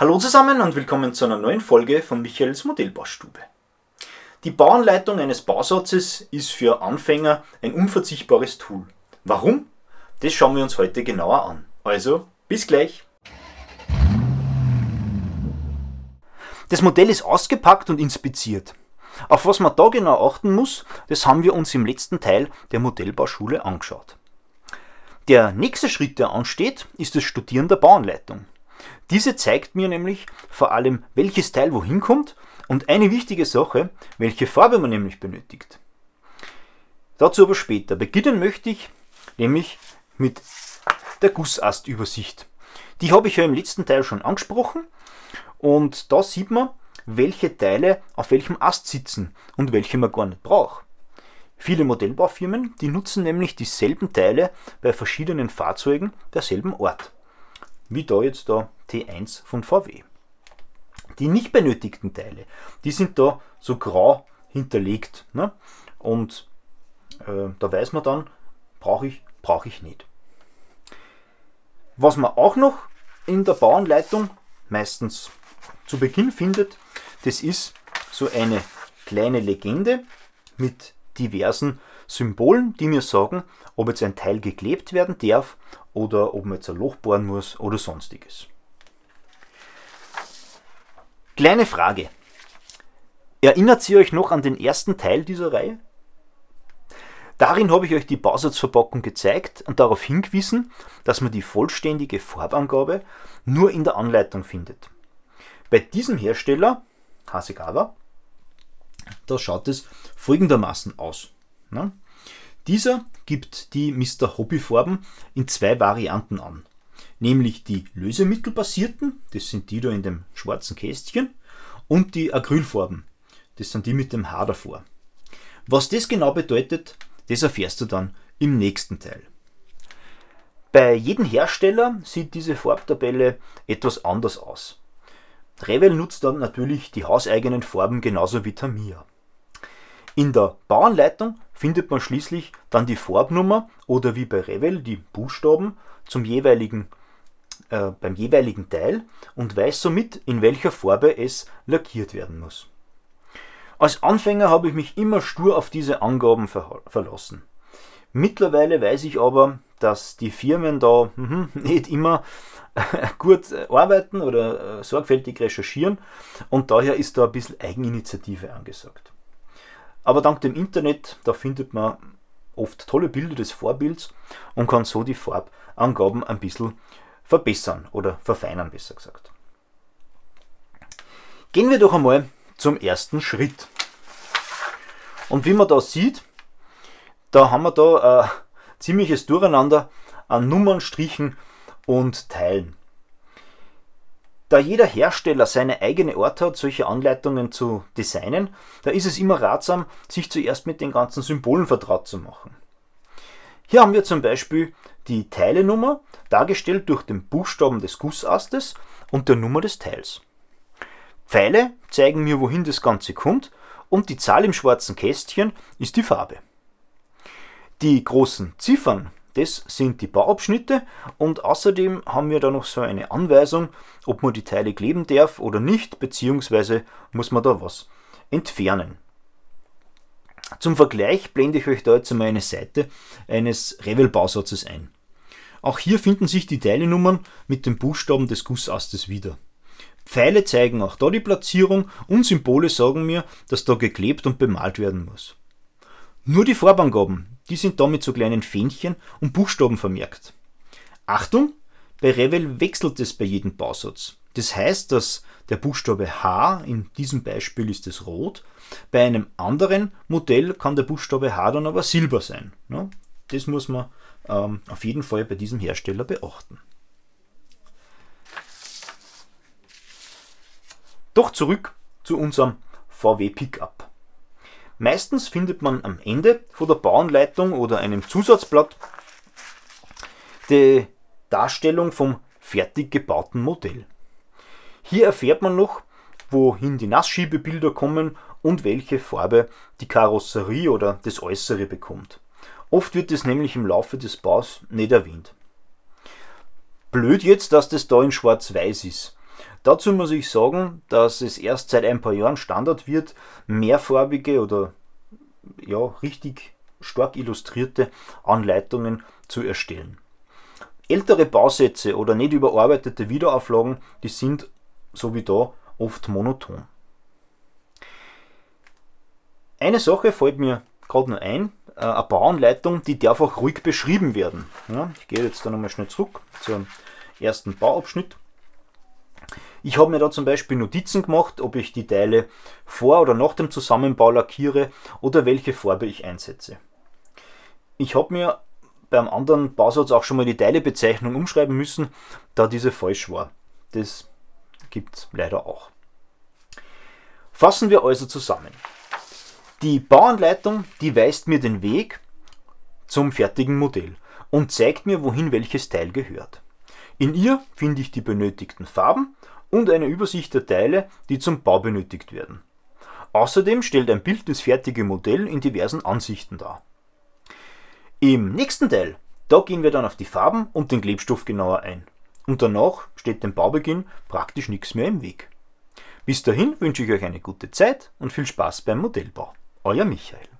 Hallo zusammen und willkommen zu einer neuen Folge von Michaels Modellbaustube. Die Bauanleitung eines Bausatzes ist für Anfänger ein unverzichtbares Tool. Warum? Das schauen wir uns heute genauer an. Also, bis gleich! Das Modell ist ausgepackt und inspiziert. Auf was man da genau achten muss, das haben wir uns im letzten Teil der Modellbauschule angeschaut. Der nächste Schritt, der ansteht, ist das Studieren der Bauanleitung. Diese zeigt mir nämlich vor allem, welches Teil wohin kommt und eine wichtige Sache, welche Farbe man nämlich benötigt. Dazu aber später. Beginnen möchte ich nämlich mit der Gussastübersicht. Die habe ich ja im letzten Teil schon angesprochen und da sieht man, welche Teile auf welchem Ast sitzen und welche man gar nicht braucht. Viele Modellbaufirmen, die nutzen nämlich dieselben Teile bei verschiedenen Fahrzeugen derselben Art. Wie da jetzt da T1 von VW. Die nicht benötigten Teile, die sind da so grau hinterlegt. Ne? Und da weiß man dann, brauche ich nicht. Was man auch noch in der Bauanleitung meistens zu Beginn findet, das ist so eine kleine Legende mit diversen Symbolen, die mir sagen, ob jetzt ein Teil geklebt werden darf oder ob man jetzt ein Loch bohren muss oder sonstiges. Kleine Frage. Erinnert ihr euch noch an den ersten Teil dieser Reihe? Darin habe ich euch die Bausatzverpackung gezeigt und darauf hingewiesen, dass man die vollständige Farbangabe nur in der Anleitung findet. Bei diesem Hersteller, Hasegawa, da schaut es folgendermaßen aus. Ne? Dieser gibt die Mr. Hobby Farben in zwei Varianten an. Nämlich die lösemittelbasierten, das sind die da in dem schwarzen Kästchen, und die Acrylfarben, das sind die mit dem H davor. Was das genau bedeutet, das erfährst du dann im nächsten Teil. Bei jedem Hersteller sieht diese Farbtabelle etwas anders aus. Revell nutzt dann natürlich die hauseigenen Farben genauso wie Tamiya. In der Bauanleitung findet man schließlich dann die Farbnummer oder wie bei Revell die Buchstaben beim jeweiligen Teil und weiß somit, in welcher Farbe es lackiert werden muss. Als Anfänger habe ich mich immer stur auf diese Angaben verlassen. Mittlerweile weiß ich aber, dass die Firmen da nicht immer gut arbeiten oder sorgfältig recherchieren und daher ist da ein bisschen Eigeninitiative angesagt. Aber dank dem Internet, da findet man oft tolle Bilder des Vorbilds und kann so die Farbangaben ein bisschen verbessern oder verfeinern, besser gesagt. Gehen wir doch einmal zum ersten Schritt. Und wie man da sieht, da haben wir da ein ziemliches Durcheinander an Nummern, Strichen und Teilen. Da jeder Hersteller seine eigene Art hat, solche Anleitungen zu designen, da ist es immer ratsam, sich zuerst mit den ganzen Symbolen vertraut zu machen. Hier haben wir zum Beispiel die Teilenummer, dargestellt durch den Buchstaben des Gussastes und der Nummer des Teils. Pfeile zeigen mir, wohin das Ganze kommt und die Zahl im schwarzen Kästchen ist die Farbe. Die großen Ziffern, das sind die Bauabschnitte und außerdem haben wir da noch so eine Anweisung, ob man die Teile kleben darf oder nicht, beziehungsweise muss man da was entfernen. Zum Vergleich blende ich euch da jetzt einmal eine Seite eines Revell-Bausatzes ein. Auch hier finden sich die Teilenummern mit den Buchstaben des Gussastes wieder. Pfeile zeigen auch da die Platzierung und Symbole sagen mir, dass da geklebt und bemalt werden muss. Nur die Farbangaben, die sind da mit so kleinen Fähnchen und Buchstaben vermerkt. Achtung, bei Revell wechselt es bei jedem Bausatz. Das heißt, dass der Buchstabe H, in diesem Beispiel ist es rot, bei einem anderen Modell kann der Buchstabe H dann aber silber sein. Das muss man auf jeden Fall bei diesem Hersteller beachten. Doch zurück zu unserem VW Pickup. Meistens findet man am Ende von der Bauanleitung oder einem Zusatzblatt die Darstellung vom fertig gebauten Modell. Hier erfährt man noch, wohin die Nassschiebebilder kommen und welche Farbe die Karosserie oder das Äußere bekommt. Oft wird es nämlich im Laufe des Baus nicht erwähnt. Blöd jetzt, dass das da in schwarz-weiß ist. Dazu muss ich sagen, dass es erst seit ein paar Jahren Standard wird, mehrfarbige oder ja, richtig stark illustrierte Anleitungen zu erstellen. Ältere Bausätze oder nicht überarbeitete Wiederauflagen, die sind, so wie da, oft monoton. Eine Sache fällt mir gerade noch ein, eine Bauanleitung, die darf auch ruhig beschrieben werden. Ja, ich gehe jetzt da nochmal schnell zurück zum ersten Bauabschnitt. Ich habe mir da zum Beispiel Notizen gemacht, ob ich die Teile vor oder nach dem Zusammenbau lackiere oder welche Farbe ich einsetze. Ich habe mir beim anderen Bausatz auch schon mal die Teilebezeichnung umschreiben müssen, da diese falsch war. Das gibt es leider auch. Fassen wir also zusammen. Die Bauanleitung, die weist mir den Weg zum fertigen Modell und zeigt mir, wohin welches Teil gehört. In ihr finde ich die benötigten Farben und eine Übersicht der Teile, die zum Bau benötigt werden. Außerdem stellt ein Bild das fertige Modell in diversen Ansichten dar. Im nächsten Teil, da gehen wir dann auf die Farben und den Klebstoff genauer ein. Und danach steht dem Baubeginn praktisch nichts mehr im Weg. Bis dahin wünsche ich euch eine gute Zeit und viel Spaß beim Modellbau. Euer Michael.